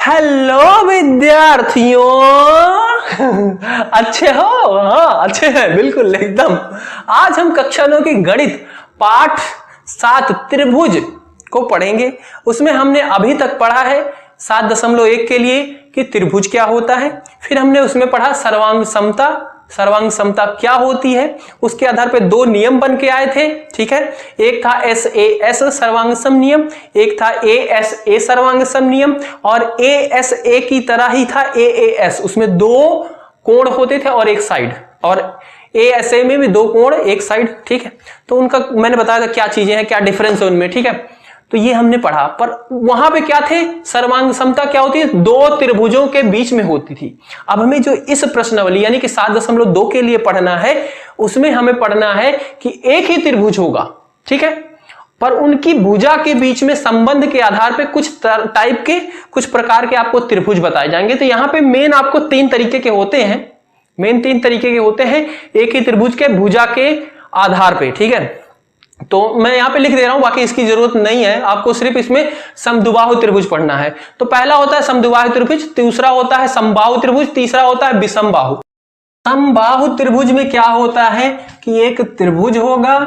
Hello विद्यार्थियों। अच्छे हो? हाँ अच्छे हैं, बिल्कुल एकदम। आज हम कक्षा 9 की गणित पाठ 7 त्रिभुज को पढ़ेंगे। उसमें हमने अभी तक पढ़ा है 7.1 के लिए कि त्रिभुज क्या होता है। फिर हमने उसमें पढ़ा सर्वांग समता, सर्वांग समता क्या होती है। उसके आधार पे 2 नियम बन के आए थे, ठीक है। एक था SAS सर्वांग सम नियम, एक था ASA सर्वांग सम नियम, और ASA की तरह ही था AAS। उसमें 2 कोण होते थे और एक साइड, और ASA में भी 2 कोण एक साइड, ठीक है। तो उनका मैंने बताया था क्या चीजें हैं, क्या डिफरेंस है उनमें, ठीक है। तो ये हमने पढ़ा, पर वहां पे क्या थे, सर्वांग समता क्या होती है, 2 त्रिभुजों के बीच में होती थी। अब हमें जो इस प्रश्नावली यानी कि 7.2 के लिए पढ़ना है, उसमें हमें पढ़ना है कि एक ही त्रिभुज होगा, ठीक है, पर उनकी भुजा के बीच में संबंध के आधार पे कुछ टाइप के, कुछ प्रकार के आपको त्रिभुज बताए जाएंगे। तो यहां पे मेन आपको 3 तरीके के होते हैं, मेन 3 तरीके के होते हैं एक ही त्रिभुज के भुजा के आधार पे, ठीक है। तो मैं यहां पे लिख दे रहा हूं, बाकी इसकी जरूरत नहीं है, आपको सिर्फ इसमें समद्विबाहु त्रिभुज पढ़ना है। तो पहला होता है समद्विबाहु त्रिभुज, दूसरा होता है समबाहु त्रिभुज, तीसरा होता है विषमबाहु। समबाहु त्रिभुज में क्या होता है कि एक त्रिभुज होगा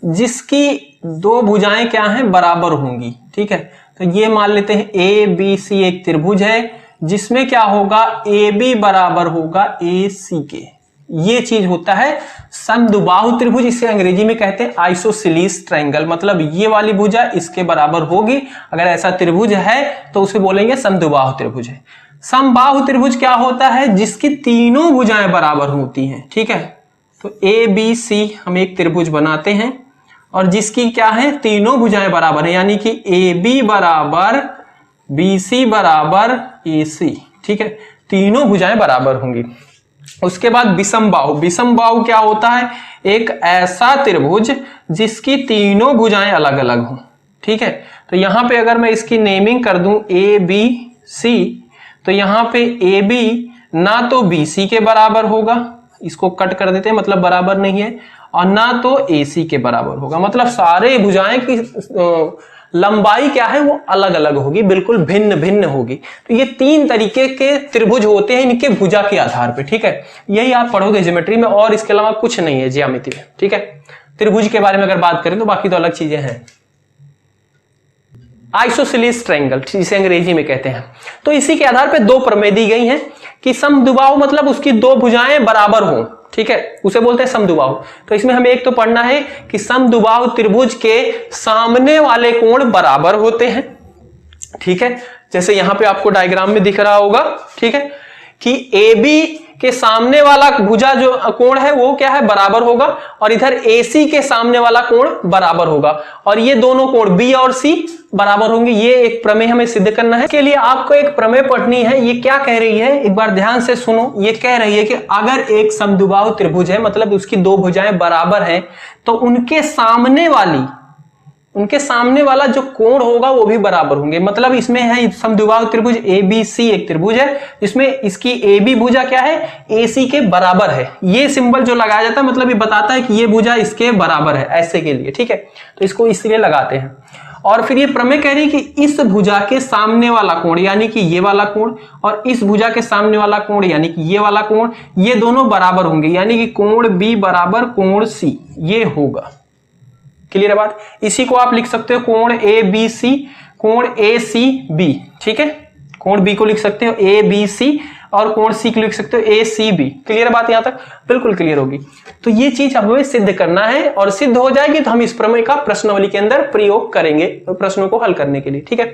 जिसकी 2 भुजाएं क्या हैं, बराबर होंगी, ठीक है। तो ये मान लेते हैं ABC एक त्रिभुज है जिसमें क्या होगा, AB बराबर होगा AC के। ये चीज होता है समद्विबाहु त्रिभुज। इसे अंग्रेजी में कहते हैं आइसोसेलेस ट्रायंगल, मतलब ये वाली भुजा इसके बराबर होगी। अगर ऐसा त्रिभुज है तो उसे बोलेंगे समद्विबाहु त्रिभुज है। समबाहु त्रिभुज क्या होता है, जिसकी तीनों भुजाएं बराबर होती हैं, ठीक है। तो ABC हम एक त्रिभुज बनाते हैं और जिसकी क्या है, तीनों भुजाएं बराबर है, यानी कि AB बराबर BC बराबर AC, ठीक है, तीनों भुजाएं बराबर होंगी। उसके बाद विषमबाहु। विषमबाहु क्या होता है, एक ऐसा त्रिभुज जिसकी तीनों भुजाएं अलग अलग हों, ठीक है। तो यहां पे अगर मैं इसकी नेमिंग कर दूं ABC, तो यहां पे AB ना तो BC के बराबर होगा, इसको कट कर देते हैं, मतलब बराबर नहीं है, और ना तो AC के बराबर होगा, मतलब सारे भुजाएं की लंबाई क्या है, वो अलग अलग होगी, बिल्कुल भिन्न भिन्न होगी। तो ये 3 तरीके के त्रिभुज होते हैं इनके भुजा के आधार पे, ठीक है। यही आप पढ़ोगे ज्योमेट्री में, और इसके अलावा कुछ नहीं है ज्यामिति में, ठीक है। त्रिभुज के बारे में अगर बात करें तो बाकी तो अलग चीजें हैं। आइसोसेलेस ट्रायंगल जिसे अंग्रेजी में कहते हैं। तो इसी के आधार पे 2 प्रमेय दी गई हैं कि समद्विबाहु मतलब उसकी 2 भुजाएं बराबर हों, ठीक है, उसे बोलते हैं समद्विबाहु। तो इसमें हमें एक तो पढ़ना है कि समद्विबाहु त्रिभुज के सामने वाले कोण बराबर होते हैं, ठीक है। जैसे यहां पे आपको डायग्राम में दिख रहा होगा, ठीक है, कि AB के सामने वाला भुजा जो कोण है वो क्या है, बराबर होगा, और इधर AC के सामने वाला कोण बराबर होगा, और ये दोनों कोण B और C बराबर होंगे। ये एक प्रमेय हमें सिद्ध करना है। इसके लिए आपको एक प्रमेय पढ़नी है। ये क्या कह रही है, एक बार ध्यान से सुनो। ये कह रही है कि अगर एक समद्विबाहु त्रिभुज है, मतलब उसकी 2 भुजाएं बराबर हैं, तो उनके सामने वाला जो कोण होगा वो भी बराबर होंगे। मतलब इसमें है समद्विबाहु त्रिभुज ABC एक त्रिभुज है जिसमें इसकी AB भुजा क्या है, AC के बराबर है। ये सिंबल जो लगाया जाता है मतलब ये बताता है कि ये भुजा इसके बराबर है, ऐसे के लिए, ठीक है। तो इसको इसलिए लगाते हैं। और फिर ये प्रमेय कह रही है कि इस भुजा के सामने वाला कोण यानी कि ये वाला कोण, और इस भुजा के सामने वाला कोण यानी कि ये वाला कोण, ये दोनों बराबर होंगे, यानी कि कोण B बराबर कोण C ये होगा। क्लियर है बात। इसी को आप लिख सकते हो कोण ABC, कोण ACB, ठीक है। कोण B को लिख सकते हो ABC और कोण C को लिख सकते हो ACB। क्लियर है बात, यहां तक बिल्कुल क्लियर होगी। तो ये चीज हमें सिद्ध करना है, और सिद्ध हो जाएगी तो हम इस प्रमेय का प्रश्नावली के अंदर प्रयोग करेंगे प्रश्नों को हल करने के लिए, ठीक है।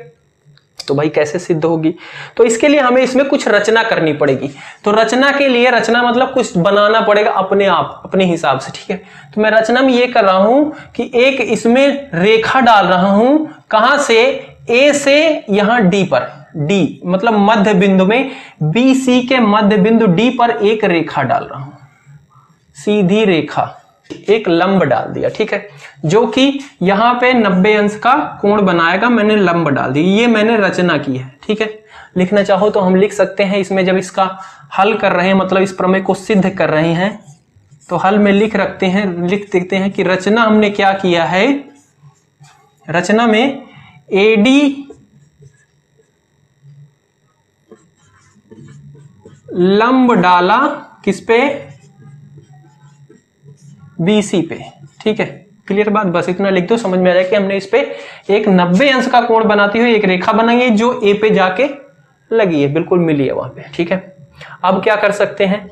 तो भाई कैसे सिद्ध होगी, तो इसके लिए हमें इसमें कुछ रचना करनी पड़ेगी। तो रचना के लिए, रचना मतलब कुछ बनाना पड़ेगा अपने आप, अपने हिसाब से, ठीक है। तो मैं रचना में ये कर रहा हूं कि एक इसमें रेखा डाल रहा हूं, कहां से, A से यहां D पर, D मतलब मध्य बिंदु में BC के मध्य बिंदु D पर एक रेखा डाल रहा हूं, सीधी रेखा, एक लंब डाल दिया, ठीक है, जो कि यहां पे 90 अंश का कोण बनाएगा। मैंने लंब डाल दी, ये मैंने रचना की है, ठीक है। लिखना चाहो तो हम लिख सकते हैं इसमें, जब इसका हल कर रहे हैं मतलब इस प्रमेय को सिद्ध कर रहे हैं, तो हल में लिख देते हैं कि रचना हमने क्या किया है, रचना में AD लंब डाला किस पे, BC पे। ठीक है, क्लियर बात, बस इतना लिख दो, समझ में आ जाए कि हमने इस पे एक 90 अंश का कोण बनाती हुई एक रेखा बनाई है जो A पे जाके लगी है, बिल्कुल मिली है वहां पे। ठीक है, अब क्या कर सकते हैं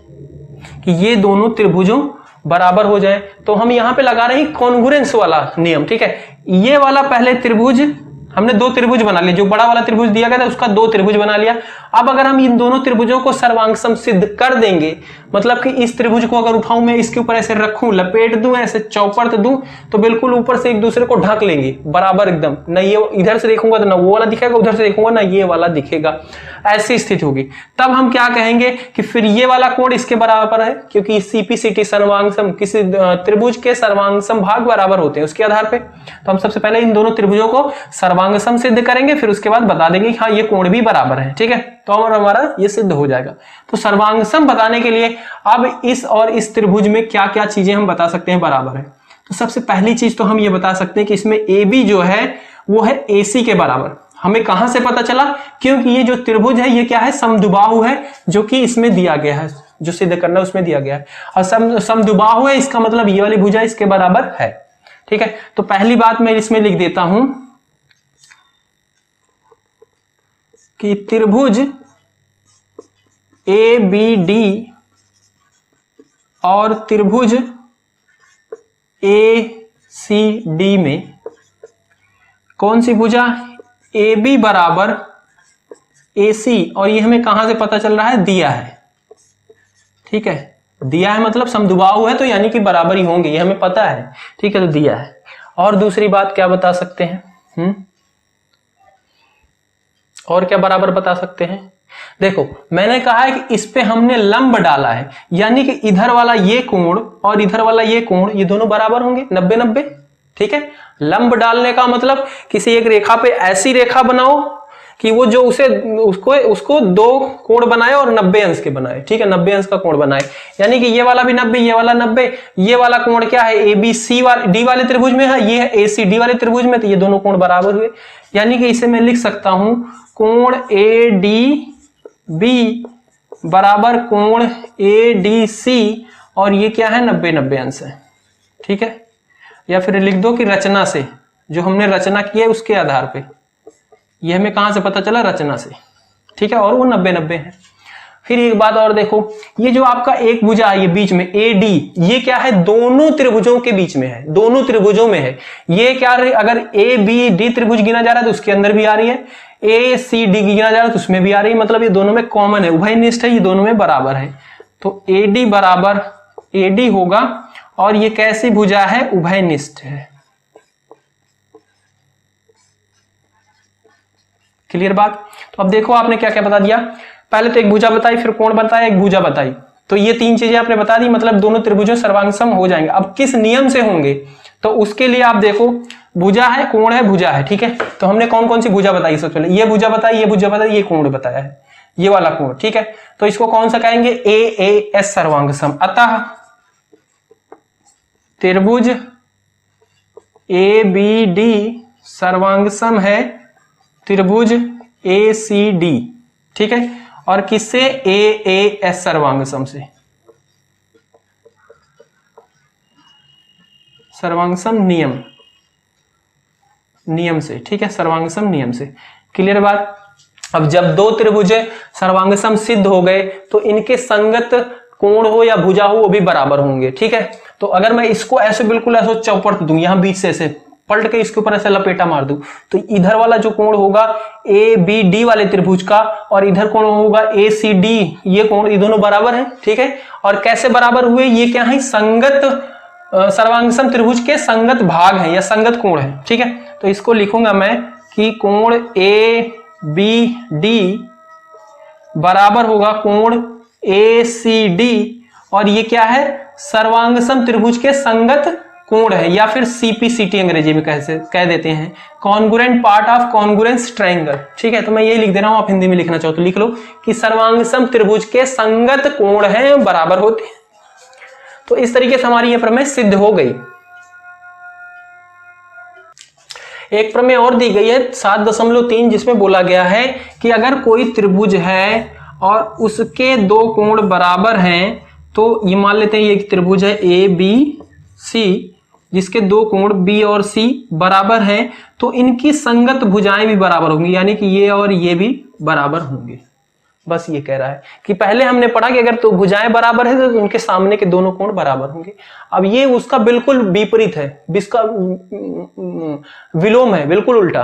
कि ये दोनों त्रिभुजों बराबर हो जाए, तो हम यहां पे लगा रहे हैं कॉन्ग्रुएंस वाला नियम। ठीक है, ये वाला पहले त्रिभुज, हमने दो त्रिभुज बना लिए, जो बड़ा वाला त्रिभुज दिया गया था उसका दो त्रिभुज बना लिया। अब अगर हम इन दोनों त्रिभुजों को सर्वांगसम सिद्ध कर देंगे, मतलब कि इस त्रिभुज को अगर उठाऊं मैं, इसके ऊपर ऐसे रखूं, लपेट दूं, ऐसे चौपट दूं, तो बिल्कुल ऊपर से एक दूसरे को ढक लेंगे बराबर एकदम। ना ये इधर से देखूंगा तो ना वो वाला दिखेगा, उधर से देखूंगा ना ये वाला दिखेगा, ऐसी स्थिति होगी। तब हम क्या कहेंगे कि फिर ये वाला कोण इसके बराबर है, क्योंकि CPCT सर्वांगसम, किसी त्रिभुज के सर्वांगसम भाग बराबर होते हैं उसके आधार पे। तो हम सबसे पहले इन दोनों त्रिभुजों को सर्वांगसम सिद्ध करेंगे, फिर उसके बाद बता देंगे कि हाँ ये कोण भी बराबर है। ठीक है, तो हमारा ये सिद्ध हो जाएगा। तो सर्वांगसम बताने के लिए अब इस और इस त्रिभुज में क्या क्या चीजें हम बता सकते हैं बराबर है। तो सबसे पहली चीज तो हम ये बता सकते हैं कि इसमें AB जो है वो है AC के बराबर। हमें कहां से पता चला, क्योंकि ये जो त्रिभुज है ये क्या है, समद्विबाहु है, जो कि इसमें दिया गया है, जो सिद्ध करना है उसमें दिया गया है। और समद्विबाहु है, इसका मतलब ये वाली भुजा इसके बराबर है। ठीक है, तो पहली बात मैं इसमें लिख देता हूं कि त्रिभुज ABD और त्रिभुज ACD में कौन सी भुजा, AB बराबर AC, और ये हमें कहां से पता चल रहा है, दिया है। ठीक है, दिया है मतलब समद्विबाहु है, तो यानी कि बराबर ही होंगे, ये हमें पता है। ठीक है, तो दिया है। और दूसरी बात क्या बता सकते हैं, और क्या बराबर बता सकते हैं। देखो मैंने कहा है कि इस पे हमने लंब डाला है, यानी कि इधर वाला ये कोण और इधर वाला ये कोण, ये दोनों बराबर होंगे 90-90। ठीक है, लंब डालने का मतलब किसी एक रेखा पे ऐसी रेखा बनाओ कि वो जो उसको दो कोण बनाए और 90 अंश के बनाए। ठीक है, 90 अंश का कोण बनाए, यानी कि ये वाला भी 90, ये वाला 90। ये वाला कोण क्या है, ABC D वाले त्रिभुज में है, ये है ACD वाले त्रिभुज में, तो ये दोनों कोण बराबर हुए। यानी कि इसे मैं लिख सकता हूं कोण ADB बराबर कोण ADC, और ये क्या है, 90-90 अंश है। ठीक है, या फिर लिख दो कि रचना से, जो हमने रचना की है उसके आधार पे, ये हमें कहां से पता चला, रचना से। ठीक है, और वो 90-90 है। फिर एक बात और देखो, ये जो आपका एक भुजा है ये बीच में AD, ये क्या है, दोनों त्रिभुजों के बीच में है, दोनों त्रिभुजों में है। ये क्या, अगर ABD त्रिभुज गिना जा रहा है तो उसके अंदर भी आ रही है, ACD गिना जा रहा है तो उसमें भी आ रही है, मतलब ये दोनों में कॉमन है, उभयनिष्ठ है, ये दोनों में बराबर है। तो AD बराबर AD होगा, और ये कैसी भुजा है, उभयनिष्ठ है। क्लियर बात। तो अब देखो आपने क्या क्या बता दिया, पहले तो एक भुजा बताई, फिर कोण बताया, एक भुजा बताई, तो ये तीन चीजें आपने बता दी, मतलब दोनों त्रिभुजों सर्वांगसम हो जाएंगे। अब किस नियम से होंगे, तो उसके लिए आप देखो, भुजा है, कोण है, भुजा है। ठीक है, तो हमने कौन कौन सी भुजा बताई, सबसे पहले ये भुजा बताई, ये भुजा बताई, ये कोण बताया है, ये वाला कोण। ठीक है, तो इसको कौन सा कहेंगे, AAS सर्वांगसम। अतः त्रिभुज ABD सर्वांगसम है त्रिभुज ACD। ठीक है, और किससे, AAS सर्वांगसम से, सर्वांगसम नियम से। ठीक है, सर्वांगसम नियम से। क्लियर बात। अब जब दो त्रिभुज सर्वांगसम सिद्ध हो गए तो इनके संगत कोण हो या भुजा हो वो भी बराबर होंगे। ठीक है, तो अगर मैं इसको ऐसे बिल्कुल ऐसे चौपट दूं, यहां बीच से ऐसे पलट के इसके ऊपर ऐसे लपेटा मार दूं, तो इधर वाला जो कोण होगा ABD वाले त्रिभुज का, और इधर कोण होगा ACD, ये कोण, ये दोनों बराबर है। ठीक है, और कैसे बराबर हुए, ये क्या है, संगत सर्वांगसम त्रिभुज के संगत भाग है या संगत कोण है। ठीक है, तो इसको लिखूंगा मैं कि कोण ABD बराबर होगा कोण ACD, और ये क्या है, सर्वांगसम त्रिभुज के संगत कोण है, या फिर CPCT अंग्रेजी में कह देते हैं, congruent part of congruence triangle. ठीक है, तो मैं ये लिख दे रहा हूं, आप हिंदी में लिखना चाहो तो लिख लो कि सर्वांगसम त्रिभुज के संगत कोण हैं, बराबर होते हैं। तो इस तरीके से हमारी यह प्रमेय सिद्ध हो गई। एक प्रमेय और दी गई है 7.3, जिसमें बोला गया है कि अगर कोई त्रिभुज है और उसके दो कोण बराबर हैं, तो ये मान लेते हैं ये एक त्रिभुज है ए बी सी, जिसके दो कोण बी और सी बराबर हैं, तो इनकी संगत भुजाएं भी बराबर होंगी, यानी कि ये और ये भी बराबर होंगे। बस ये कह रहा है कि पहले हमने पढ़ा कि अगर तो भुजाएं बराबर है तो उनके सामने के दोनों कोण बराबर होंगे। अब ये उसका बिल्कुल विपरीत है, इसका विलोम है, बिल्कुल उल्टा,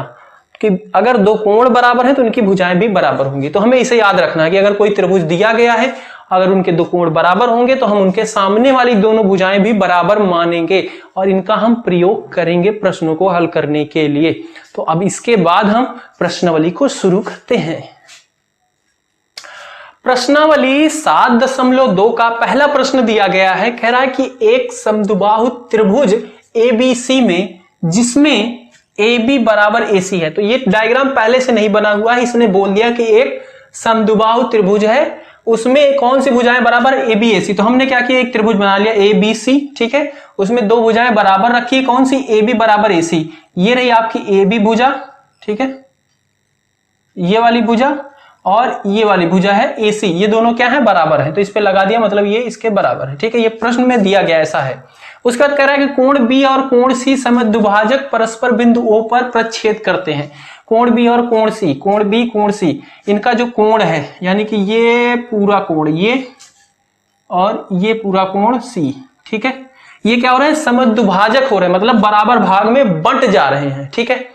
कि अगर दो कोण बराबर हैं तो उनकी भुजाएं भी बराबर होंगी। तो हमें इसे याद रखना है कि अगर कोई त्रिभुज दिया गया है, अगर उनके दो कोण बराबर होंगे तो हम उनके सामने वाली दोनों भुजाएं भी बराबर मानेंगे और इनका हम प्रयोग करेंगे प्रश्नों को हल करने के लिए। तो अब इसके बाद हम प्रश्नावली को शुरू करते हैं। प्रश्नावली 7.2 का पहला प्रश्न दिया गया है। कह रहा है कि एक समद्विबाहु त्रिभुज एबीसी में जिसमें AB बराबर AC है। तो ये डायग्राम पहले से नहीं बना हुआ है, इसने बोल दिया कि एक समद्विबाहु त्रिभुज है, उसमें कौन सी भुजाएं बराबर AB AC। तो हमने क्या किया, एक त्रिभुज बना लिया ABC, ठीक है, उसमें दो भुजाएं बराबर रखी, कौन सी, AB बराबर AC। ये रही आपकी AB भुजा, ठीक है, ये वाली भुजा और ये वाली भुजा है AC, ये दोनों क्या है, बराबर है, तो इस पे लगा दिया, मतलब ये इसके बराबर है, ठीक है, ये प्रश्न में दिया गया ऐसा है। उसके बाद कह रहा है कि कोण B और कोण C समद्विभाजक परस्पर बिंदु O पर प्रच्छेद करते हैं। कोण B और कोण C, कोण B कोण C, इनका जो कोण है, यानी कि ये पूरा कोण, ये और ये पूरा कोण C, ठीक है, ये क्या हो रहा है, समद्विभाजक हो रहे हैं, मतलब बराबर भाग में बंट जा रहे हैं, ठीक है।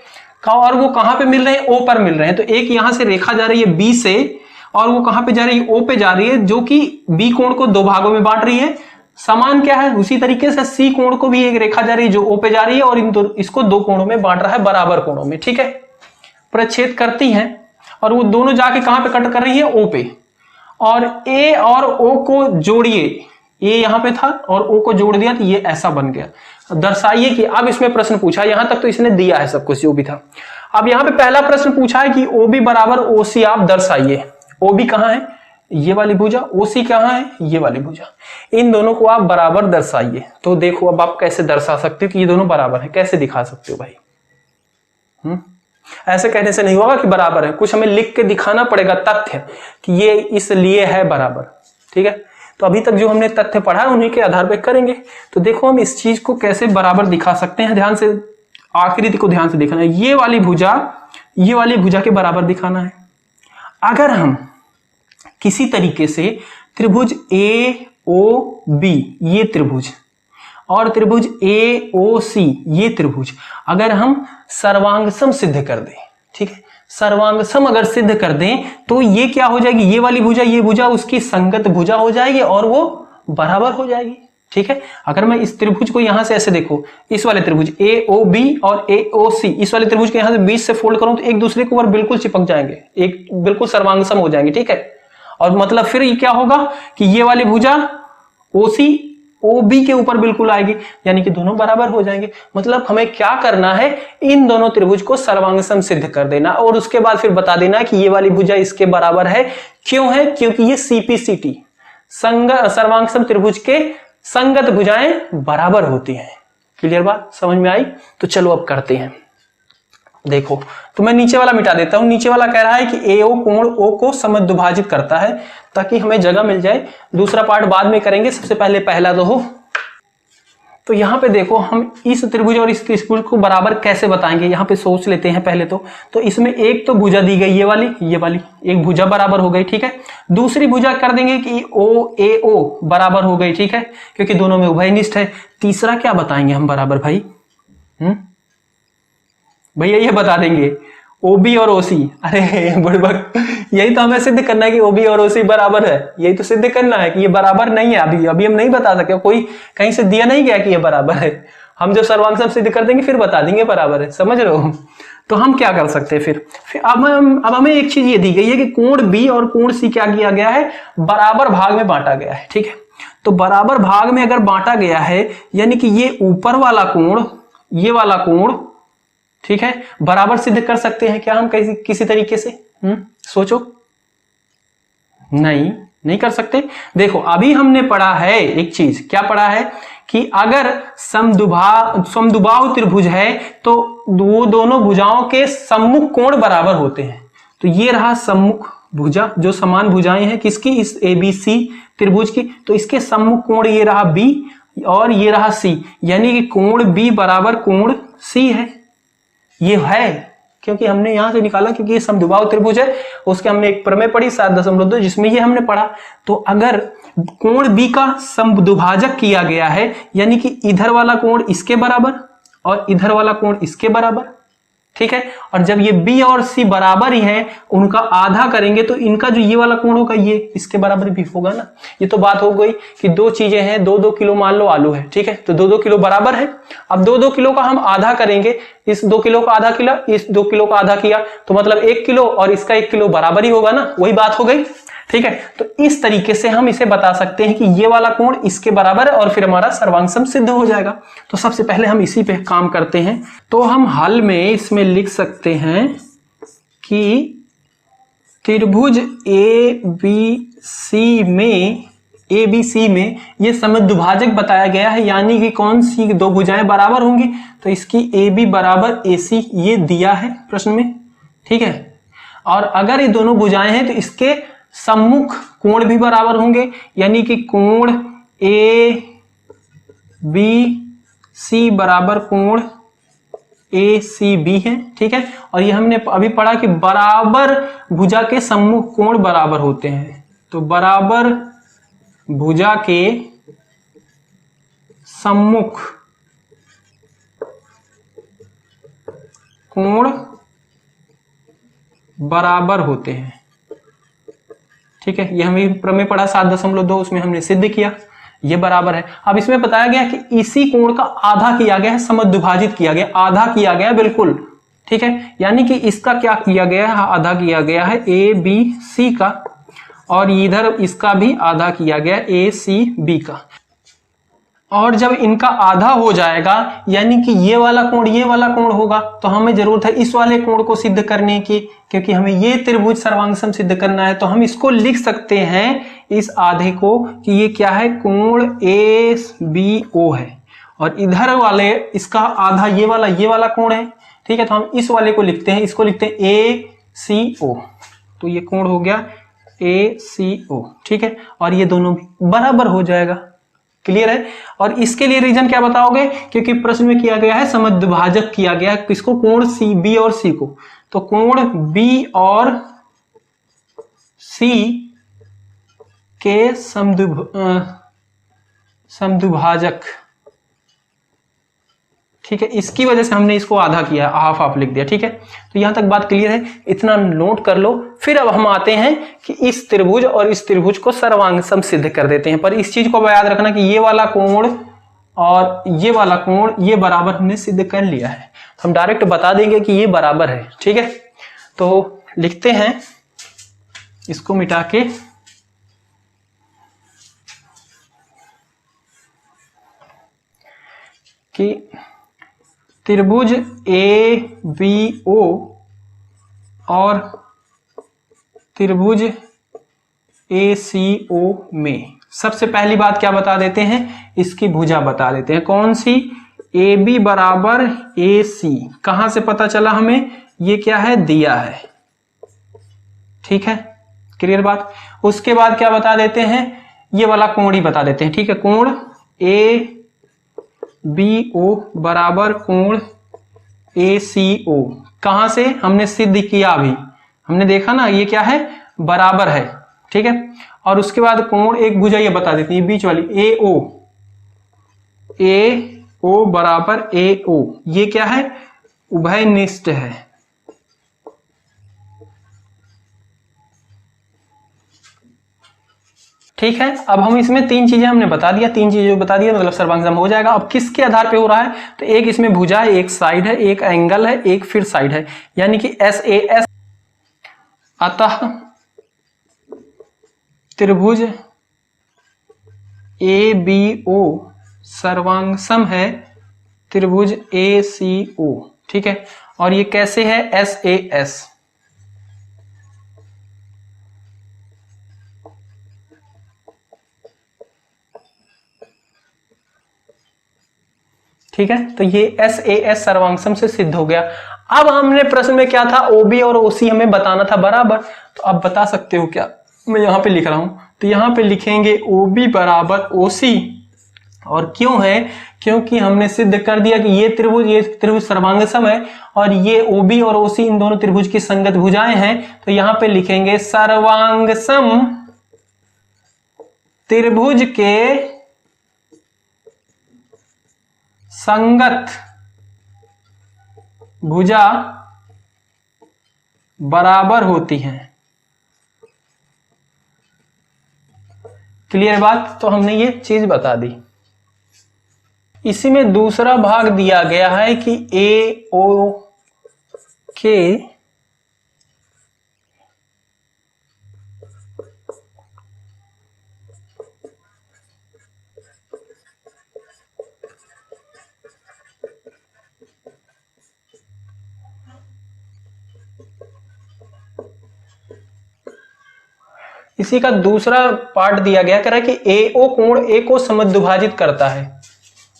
और वो कहां पे मिल रहे हैं, O पर मिल रहे हैं। तो एक यहां से रेखा जा रही है B से और वो कहां पे जा रही है, O पे जा रही है, जो कि B कोण को दो भागों में बांट रही है। समान क्या है, उसी तरीके से C कोण को भी एक रेखा जा रही है जो O पे जा रही है और इसको दो कोणों में बांट रहा है, बराबर कोणों में, ठीक है, प्रच्छेद करती हैं और वो दोनों जाके कहां पे कट कर रही है, O पे। और A और O को जोड़िए, A यहां पे था और O को जोड़ दिया तो ये ऐसा बन गया। दर्शाइए कि, अब इसमें प्रश्न पूछा, यहां तक तो इसने दिया है सब कुछ जो भी था। अब यहां पे पहला प्रश्न पूछा है कि OB बराबर OC आप दर्शाइए। OB कहां है, ये वाली भुजा, OC कहां है, ये वाली भुजा, इन दोनों को आप बराबर दर्शाइए। तो देखो अब आप कैसे दर्शा सकते हो कि ये दोनों बराबर है, कैसे दिखा सकते हो भाई। ऐसे कहने से नहीं होगा कि बराबर है, कुछ हमें लिख के दिखाना पड़ेगा तथ्य कि ये इसलिए है बराबर, ठीक है। तो अभी तक जो हमने तथ्य पढ़ा है उन्हीं के आधार पर करेंगे। तो देखो हम इस चीज को कैसे बराबर दिखा सकते हैं, ध्यान से आकृति को ध्यान से देखना है। ये वाली भुजा के बराबर दिखाना है। अगर हम किसी तरीके से त्रिभुज AOB, ये त्रिभुज, और त्रिभुज AOC, ये त्रिभुज, अगर हम सर्वांगसम सिद्ध कर दें, ठीक है, सर्वांगसम अगर सिद्ध कर दें तो ये क्या हो जाएगी, ये वाली भुजा, ये भुजा उसकी संगत भुजा हो जाएगी और वो बराबर हो जाएगी, ठीक है। अगर मैं इस त्रिभुज को यहां से ऐसे देखो, इस वाले त्रिभुज AOB और AOC, इस वाले त्रिभुज के यहां से बीच से फोल्ड करूं तो एक दूसरे के ऊपर बिल्कुल चिपक जाएंगे, एक बिल्कुल सर्वांगसम हो जाएंगे, ठीक है। और मतलब फिर ये क्या होगा कि ये वाली भुजा OC OB के ऊपर बिल्कुल आएगी, यानी कि दोनों बराबर हो जाएंगे। मतलब हमें क्या करना है, इन दोनों त्रिभुज को सर्वांगसम सिद्ध कर देना और उसके बाद फिर बता देना कि ये वाली भुजा इसके बराबर है। क्यों है, क्योंकि ये CPCT सर्वांगसम त्रिभुज के संगत भुजाएं बराबर होती हैं। क्लियर बात समझ में आई। तो चलो अब करते हैं। देखो तो मैं नीचे वाला मिटा देता हूं। नीचे वाला कह रहा है कि AO कोण O को समद्विभाजित करता है, ताकि हमें जगह मिल जाए। दूसरा पार्ट बाद में करेंगे, सबसे पहले पहला तो हो। तो यहां पे देखो हम इस त्रिभुज और इस त्रिभुज को बराबर कैसे बताएंगे, यहां पे सोच लेते हैं पहले तो इसमें एक तो भुजा दी गई, ये वाली एक भुजा बराबर हो गई, ठीक है। दूसरी भुजा कर देंगे कि OAO बराबर हो गई, ठीक है, क्योंकि दोनों में उभयनिष्ठ है। तीसरा क्या बताएंगे हम बराबर भाई, भैया ये बता देंगे OB और OC। अरे बुड़बक, यही तो हमें सिद्ध करना है कि OB और OC बराबर है। यही तो सिद्ध करना है कि ये बराबर नहीं है। अभी हम नहीं बता सकते, कोई कहीं से दिया नहीं गया कि ये बराबर है। हम जब सर्वांगसम सिद्ध कर देंगे फिर बता देंगे बराबर है, समझ रहे हो। तो हम क्या कर सकते हैं फिर अब हमें एक चीज ये दी गई है कि कोण B और कोण C क्या किया गया है, बराबर भाग में बांटा गया है, ठीक है। तो बराबर भाग में अगर बांटा गया है, यानी कि ये ऊपर वाला कोण, ये वाला कोण, ठीक है, बराबर सिद्ध कर सकते हैं क्या हम किसी तरीके से? सोचो। नहीं कर सकते। देखो अभी हमने पढ़ा है एक चीज, क्या पढ़ा है कि अगर समद्विबाहु त्रिभुज है तो वो दोनों भुजाओं के सम्मुख कोण बराबर होते हैं। तो ये रहा सम्मुख भुजा, जो समान भुजाएं हैं किसकी, इस ABC त्रिभुज की। तो इसके सम्मुख कोण ये रहा B और ये रहा C, यानी कि कोण B बराबर कोण C है। ये है क्योंकि हमने यहां से निकाला, क्योंकि ये समद्विबाहु त्रिभुज है, उसके हमने एक प्रमेय पढ़ी 7.2 जिसमें ये हमने पढ़ा। तो अगर कोण B का समद्विभाजक किया गया है, यानी कि इधर वाला कोण इसके बराबर और इधर वाला कोण इसके बराबर, ठीक है। और जब ये B और C बराबर ही हैं, उनका आधा करेंगे तो इनका जो ये वाला कोण होगा ये इसके बराबर भी होगा ना। ये तो बात हो गई कि दो चीजें हैं, 2-2 किलो मान लो आलू है, ठीक है, तो 2-2 किलो बराबर है। अब 2-2 किलो का हम आधा करेंगे, इस 2 किलो का आधा किया, इस 2 किलो का आधा किया, तो मतलब 1 किलो और इसका 1 किलो बराबर ही होगा ना, वही बात हो गई, ठीक है। तो इस तरीके से हम इसे बता सकते हैं कि ये वाला कोण इसके बराबर है और फिर हमारा सर्वांग सम सिद्ध हो जाएगा। तो सबसे पहले हम इसी पे काम करते हैं। तो हम हल में इसमें लिख सकते हैं कि त्रिभुज ABC में ये समद्विभाजक बताया गया है, यानी कि कौन सी दो भुजाएं बराबर होंगी, तो इसकी AB बराबर AC ये दिया है प्रश्न में, ठीक है। और अगर ये दोनों भुजाएं हैं तो इसके सम्मुख कोण भी बराबर होंगे, यानी कि कोण ABC बराबर कोण ACB है, ठीक है। और ये हमने अभी पढ़ा कि बराबर भुजा के सम्मुख कोण बराबर होते हैं, तो बराबर भुजा के सम्मुख कोण बराबर होते हैं, ठीक है। ये हमें प्रमेय पढ़ा 7.2, उसमें हमने सिद्ध किया ये बराबर है। अब इसमें बताया गया कि इसी कोण का आधा किया गया है, समद्विभाजित किया गया, आधा किया गया बिल्कुल, ठीक है। यानी कि इसका क्या किया गया है, आधा किया गया है ABC का, और इधर इसका भी आधा किया गया ACB का। और जब इनका आधा हो जाएगा, यानी कि ये वाला कोण होगा, तो हमें जरूरत है इस वाले कोण को सिद्ध करने की, क्योंकि हमें ये त्रिभुज सर्वांग सम सिद्ध करना है। तो हम इसको लिख सकते हैं, इस आधे को, कि ये क्या है, कोण ABO है, और इधर वाले इसका आधा ये वाला कोण है, ठीक है। तो हम इस वाले को लिखते हैं, इसको लिखते हैं ACO, तो ये कोण हो गया ACO, ठीक है। और ये दोनों भी बराबर हो जाएगा, क्लियर है। और इसके लिए रीजन क्या बताओगे, क्योंकि प्रश्न में किया गया है समद्विभाजक किया गया है किसको, कोण B और C को। तो कोण B और C के समद्विभाजक, ठीक है, इसकी वजह से हमने इसको आधा किया, हाफ लिख दिया, ठीक है। तो यहां तक बात क्लियर है, इतना नोट कर लो। फिर अब हम आते हैं कि इस त्रिभुज और इस त्रिभुज को सर्वांग सम सिद्ध कर देते हैं। पर इस चीज को याद रखना कि ये वाला कोण और ये वाला कोण ये बराबर हमने सिद्ध कर लिया है, हम डायरेक्ट बता देंगे कि ये बराबर है, ठीक है। तो लिखते हैं इसको मिटा के, कि त्रिभुज ABO और त्रिभुज ACO में सबसे पहली बात क्या बता देते हैं, इसकी भुजा बता देते हैं। कौन सी, AB बराबर AC, कहां से पता चला हमें, ये क्या है, दिया है, ठीक है, क्लियर बात। उसके बाद क्या बता देते हैं, ये वाला कोण ही बता देते हैं, ठीक है। कोण ABO बराबर कोण ACO, कहां से हमने सिद्ध किया, अभी हमने देखा ना, ये क्या है, बराबर है, ठीक है। और उसके बाद कोण एक भुजा ये बता देती है बीच वाली AO बराबर AO, ये क्या है, उभयनिष्ठ है, ठीक है। अब हम इसमें तीन चीजें हमने बता दिया, तीन चीजें बता दिया मतलब सर्वांग सम हो जाएगा। अब किसके आधार पे हो रहा है, तो एक इसमें भुजा है, एक साइड है, एक एंगल है, एक फिर साइड है, यानी कि SAS। अतः त्रिभुज ABO सर्वांग सम है त्रिभुज ACO, ठीक है। और ये कैसे है, SAS, ठीक है। तो ये SAS सर्वांग सम से सिद्ध हो गया। अब हमने प्रश्न में क्या था, OB और OC हमें बताना था बराबर, तो अब बता सकते हो क्या, मैं यहाँ पे लिख रहा हूं, तो यहाँ पे लिखेंगे OB बराबर OC। और क्यों है, क्योंकि हमने सिद्ध कर दिया कि ये त्रिभुज सर्वांग सम है और ये OB और OC इन दोनों त्रिभुज की संगत भुजाएं हैं। तो यहां पे लिखेंगे सर्वांग सम त्रिभुज के संगत भुजा बराबर होती हैं। क्लियर बात, तो हमने ये चीज बता दी। इसी में दूसरा भाग दिया गया है कि AO के इसी का दूसरा पार्ट दिया गया, कह रहा है कि AO कोण A को समद्विभाजित करता है।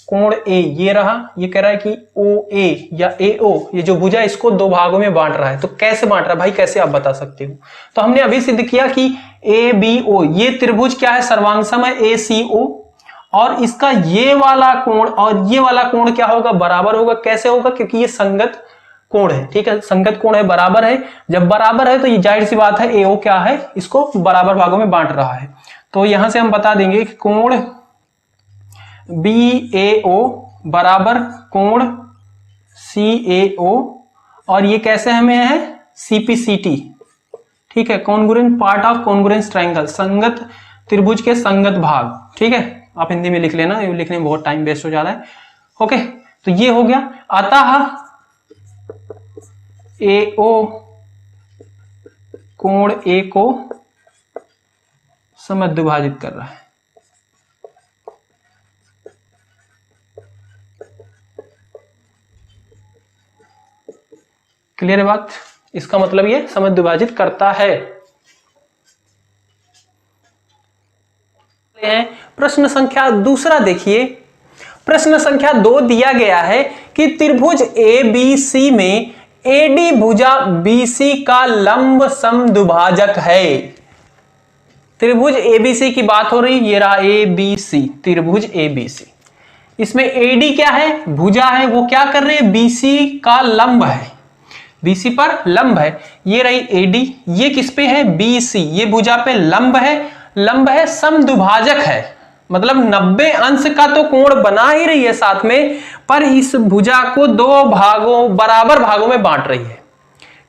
कोण A ये रहा, ये कह रहा है कि OA या AO ये जो भुजा इसको दो भागों में बांट रहा है। तो कैसे बांट रहा है भाई, कैसे आप बता सकते हो? तो हमने अभी सिद्ध किया कि ABO ये त्रिभुज क्या है, सर्वांग सम है ACO, और इसका ये वाला कोण और ये वाला कोण क्या होगा, बराबर होगा। कैसे होगा, क्योंकि ये संगत कोण है, ठीक है, संगत कोण है, बराबर है। जब बराबर है तो ये जाहिर सी बात है AO क्या है, इसको बराबर भागों में बांट रहा है। तो यहां से हम बता देंगे कि कोण BAO बराबर कोण CAO, और ये कैसे हमें है, CPCT, ठीक है, congruent part of congruent triangle, संगत त्रिभुज के संगत भाग। ठीक है, आप हिंदी में लिख लेना, ये लिखने में बहुत टाइम वेस्ट हो जा रहा है। ओके, तो ये हो गया। अतः AO कोण A को समद्विभाजित कर रहा है। क्लियर है बात, इसका मतलब ये समद्विभाजित करता है। प्रश्न संख्या दूसरा देखिए, प्रश्न संख्या 2 दिया गया है कि त्रिभुज ABC में AD भुजा BC का लंब समद्विभाजक है। त्रिभुज ABC की बात हो रही, ये रहा ABC, त्रिभुज ABC, इसमें AD क्या है, भुजा है, वो क्या कर रहे हैं, BC का लंब है, BC पर लंब है। ये रही AD, ये किस पे है, BC, ये भुजा पे लंब है, समद्विभाजक है, मतलब 90 अंश का तो कोण बना ही रही है साथ में, पर इस भुजा को दो भागों, बराबर भागों में बांट रही है।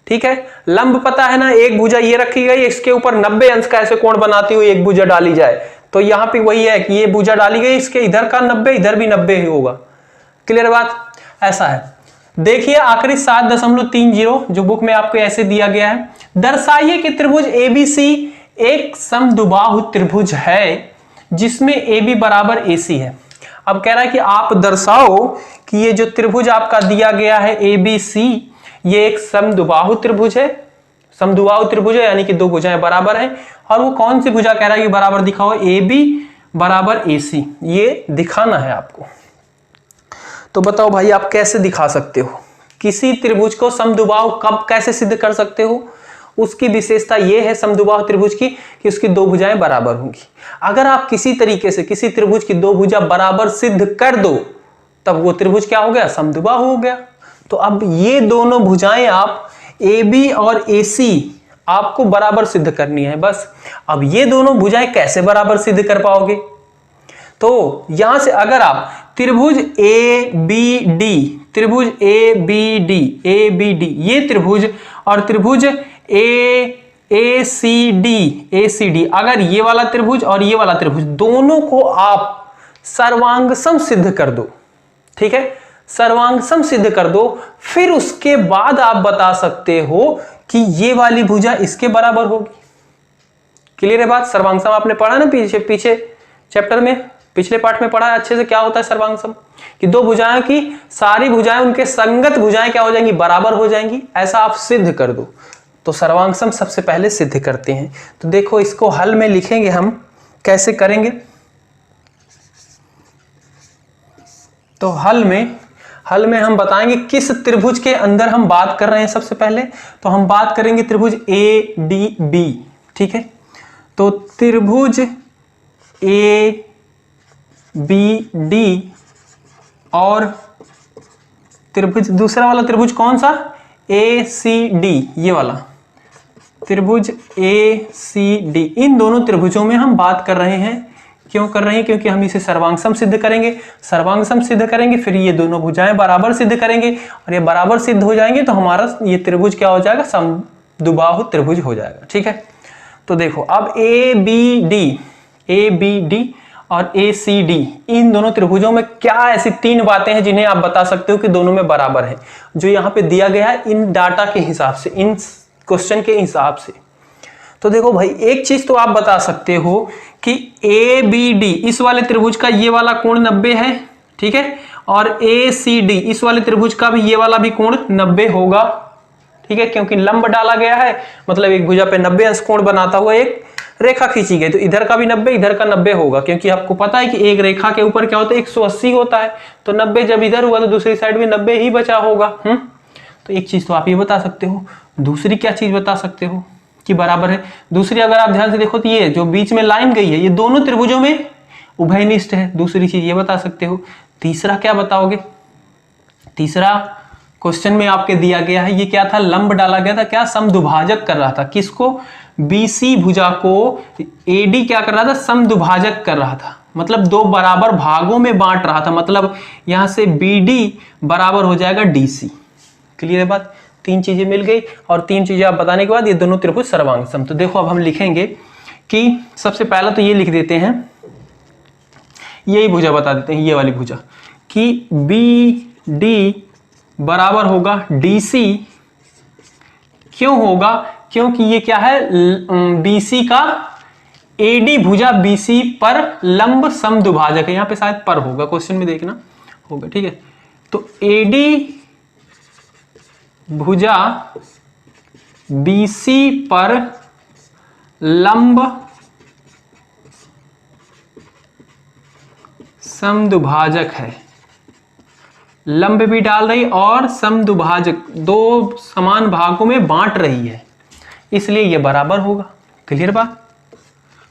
ठीक है, लंब पता है ना, एक भुजा ये रखी गई, इसके ऊपर 90 अंश का ऐसे कोण बनाती हुई एक भुजा डाली जाए, तो यहां पे वही है कि ये भुजा डाली गई, इसके इधर का 90, इधर भी 90 ही होगा। क्लियर बात, ऐसा है। देखिए आखिरी 7.30 जो बुक में आपको ऐसे दिया गया है, दर्शाइए कि त्रिभुज ABC एक समद्विबाहु त्रिभुज है जिसमें AB बराबर AC है। अब कह रहा है कि आप दर्शाओ कि ये जो त्रिभुज आपका दिया गया है ABC, ये एक समद्विबाहु त्रिभुज है, समद्विबाहु त्रिभुज है यानी कि दो भुजाएं बराबर हैं, और वो कौन सी भुजा कह रहा है कि बराबर दिखाओ, AB बराबर AC, ये दिखाना है आपको। तो बताओ भाई आप कैसे दिखा सकते हो, किसी त्रिभुज को समद्विबाहु कब कैसे सिद्ध कर सकते हो? उसकी विशेषता यह है समद्विबाहु त्रिभुज की कि उसकी दो भुजाएं बराबर होंगी। अगर आप किसी तरीके से किसी त्रिभुज की दो भुजा बराबर सिद्ध कर दो, तब वो त्रिभुज क्या हो गया, समद्विबाहु हो गया। तो अब ये दोनों भुजाएं आप AB और AC आपको बराबर सिद्ध करनी है बस। अब ये दोनों भुजाएं कैसे बराबर सिद्ध कर पाओगे? तो यहां से अगर आप त्रिभुज ABD, त्रिभुज ABD ये त्रिभुज और त्रिभुज ACD, अगर ये वाला त्रिभुज और ये वाला त्रिभुज दोनों को आप सर्वांगसम सिद्ध कर दो, ठीक है, सर्वांगसम सिद्ध कर दो, फिर उसके बाद आप बता सकते हो कि ये वाली भुजा इसके बराबर होगी। क्लियर है बात? सर्वांगसम आपने पढ़ा ना पीछे चैप्टर में, पिछले पार्ट में पढ़ा है अच्छे से, क्या होता है सर्वांगसम, कि दो भुजाएं की सारी भुजाएं उनके संगत भुजाएं क्या हो जाएंगी, बराबर हो जाएंगी। ऐसा आप सिद्ध कर दो। तो सर्वांगसम सबसे पहले सिद्ध करते हैं। तो देखो इसको हल में लिखेंगे हम, कैसे करेंगे? तो हल हल में हम बताएंगे किस त्रिभुज के अंदर हम बात कर रहे हैं। सबसे पहले तो हम बात करेंगे त्रिभुज ए डी बी, ठीक है। तो त्रिभुज ए बी डी और त्रिभुज, दूसरा वाला त्रिभुज कौन सा, ए सी डी, ये वाला त्रिभुज ए सी डी, इन दोनों त्रिभुजों में हम बात कर रहे हैं। क्यों कर रहे हैं, क्योंकि हम इसे सर्वांगसम सिद्ध करेंगे। सर्वांगसम सिद्ध करेंगे, फिर ये दोनों भुजाएं बराबर सिद्ध करेंगे, और ये बराबर सिद्ध हो जाएंगे तो हमारा ये त्रिभुज क्या हो जाएगा, समद्विबाहु त्रिभुज हो जाएगा, ठीक है। तो देखो अब ए बी डी और ए सी डी, इन दोनों त्रिभुजों में क्या ऐसी तीन बातें हैं जिन्हें आप बता सकते हो कि दोनों में बराबर है, जो यहाँ पे दिया गया है इन डाटा के हिसाब से, इन क्वेश्चन के हिसाब से। तो देखो भाई, एक चीज तो आप बता सकते हो कि ए बी डी, इस वाले त्रिभुज का ये वाला कोण 90 है, ठीक है, और ए सी डी, इस वाले त्रिभुज का भी ये वाला भी कोण 90 होगा, ठीक है, क्योंकि लंब डाला गया है, मतलब एक भुजा पे 90 अंश कोण बनाता हुआ एक रेखा खींची गई, तो इधर का भी 90, इधर का 90 होगा, क्योंकि आपको पता है कि एक रेखा के ऊपर क्या होता है, 180 होता है, तो 90 जब इधर हुआ तो दूसरी साइड में 90 ही बचा होगा। तो एक चीज तो आप ये बता सकते हो। दूसरी क्या चीज बता सकते हो कि बराबर है। दूसरी अगर आप ध्यान से देखो तो ये जो बीच में लाइन गई है, ये दोनों त्रिभुजों में उभयनिष्ठ है, दूसरी चीज ये बता सकते हो। तीसरा क्या बताओगे, तीसरा क्वेश्चन में आपके दिया गया है, ये क्या था, लंब डाला गया था, क्या समदुभाजक कर रहा था, किसको, बीसी भुजा को एडी क्या कर रहा था, समदुभाजक कर रहा था, मतलब दो बराबर भागों में बांट रहा था, मतलब यहां से बीडी बराबर हो जाएगा डीसी। क्लियर है बात, तीन चीजें मिल गई, और तीन चीजें आप बताने के बाद ये दोनों त्रिभुज सर्वांगसम। तो देखो अब हम लिखेंगे कि सबसे पहला तो ये लिख देते हैं, यही भुजा बता देते हैं, ये वाली भुजा, कि बी डी बराबर होगा डीसी। क्यों होगा, क्योंकि ये क्या है, बीसी का एडी भुजा बीसी पर लंब समदुभाजक है, यहां पे शायद पर होगा, क्वेश्चन में देखना होगा, ठीक है। तो एडी भुजा बीसी पर लंब समदुभाजक है, लंब भी डाल रही और समदुभाजक, दो समान भागों में बांट रही है, इसलिए ये बराबर होगा। क्लियर बात।